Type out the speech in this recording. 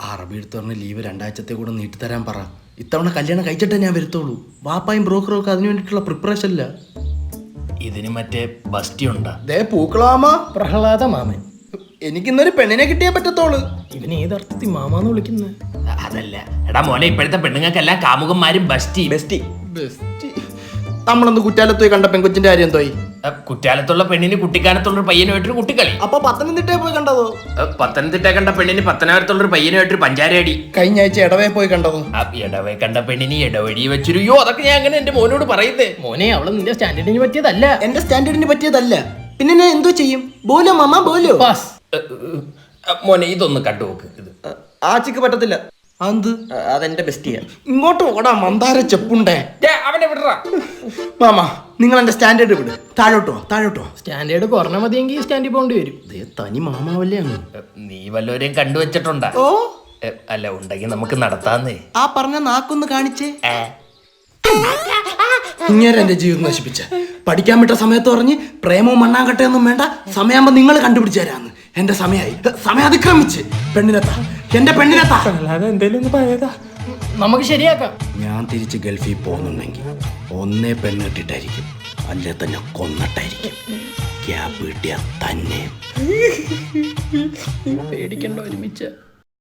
അറബി എടുത്തോറിന് ലീവ് 2 ആഴ്ചത്തെ കൂടെ നീട്ടിത്തരാൻ പറ. ഇത്തവണ കല്യാണം കഴിച്ചിട്ടേ ഞാൻ വരുത്തുള്ളൂ. വാപ്പായും ബ്രോക്കറും ഒക്കെ അതിനു വേണ്ടിയിട്ടുള്ള പ്രിപ്പറേഷൻ ഇല്ല. ഇതിന് മറ്റേ ബസ്റ്റി ഉണ്ടാ. ദേ പൂക്കളാമ പ്രഹ്ലാദ മാമൻ. എനിക്കിന്നൊരു പെണ്ണിനെ കിട്ടിയേ പറ്റത്തോളൂ. ഇവന് ഏതർത്ഥത്തിൽ മാമാന്ന് വിളിക്കുന്നത്? അതല്ല എടാ മോനെ, ഇപ്പോഴത്തെ പെണ്ണുങ്ങൾക്കെല്ലാം കാമുകന്മാരും ബസ്റ്റി. ബെസ്റ്റി നമ്മളൊന്ന് കുറ്റാലത്ത് പോയി കണ്ട പെൺകൊച്ചിന്റെ കാര്യം എന്തോയി? കുറ്റാലത്തുള്ള പെണ്ണിന് കുട്ടിക്കാലത്തുള്ളൊരു പയ്യനുമായിട്ടൊരു കുട്ടിക്കളി. അപ്പൊ പത്തനംതിട്ടയിൽ പോയി കണ്ടതോ? പത്തനംതിട്ട കണ്ട പെണ്ണിന് പത്തനാപുരത്തുള്ളൊരു പയ്യനുമായിട്ടൊരു പഞ്ചാരടി. കഴിഞ്ഞ ആഴ്ച ഇടവേ പോയി കണ്ടതോ? ഇടവേ കണ്ട പെണ്ണിന് ഇടവഴി വെച്ചൊരു യോ. അതൊക്കെ ഞാൻ അങ്ങനെ എന്റെ മോനോട് പറയുന്നേ. മോനെ, അവള് നിന്റെ സ്റ്റാൻഡേർഡിന് പറ്റിയതല്ല. എന്റെ സ്റ്റാൻഡേർഡിന് പറ്റിയതല്ല. പിന്നെ ഞാൻ എന്തോ ചെയ്യും? ബോലോ മാമ ബോലോ. പാസ്. മോനെ ഇതൊന്ന് കണ്ടുനോക്ക്. ഇത് ആച്ചിക്ക് പറ്റത്തില്ല. അത് അതെന്റെ ബെസ്റ്റിയാ. ഇങ്ങോട്ട് ഓടാ മന്ദാര ചെപ്പുണ്ടേ. അവനെ വിടറാ. മാമ നിങ്ങൾ എന്റെ സ്റ്റാൻഡേർഡ് വിട്. താഴോട്ടോ. സ്റ്റാൻഡേർഡ് കുറഞ്ഞ മതിയെങ്കിൽ സ്റ്റാൻഡിൽ പോകേണ്ടി വരും. തനി മാമാവല്ലേ അങ്ങ്. നീ വല്ലവരെയും കണ്ടുവച്ചിട്ടുണ്ടാ? ഓ അല്ല, ഉണ്ടെങ്കിൽ നമുക്ക് നടത്താന്നേ. ആ പറഞ്ഞ നാക്കൊന്ന് കാണിച്ചേ. ഇങ്ങനെ എന്റെ ജീവിതം നശിപ്പിച്ച. പഠിക്കാൻ വിട്ട സമയത്ത് പറഞ്ഞ് പ്രേമവും മണ്ണാങ്കട്ടയൊന്നും വേണ്ട, സമയമാകുമ്പോ നിങ്ങൾ കണ്ടുപിടിച്ചു തരാന്ന്. എന്റെ സമയമായി. സമയം അതിക്രമിച്ച്. എന്റെ പെണ്ണിനെത്താ. നമുക്ക് ശരിയാക്കാം. ഞാൻ തിരിച്ച് ഗൾഫിൽ പോകുന്നുണ്ടെങ്കിൽ ഒന്നേ പെണ്ണിട്ടിട്ടായിരിക്കും, അല്ലേ തന്നെ കൊന്നിട്ടായിരിക്കും. ക്യാബ് കിട്ടിയ തന്നെ പേടിക്കണ്ട, ഒരുമിച്ച്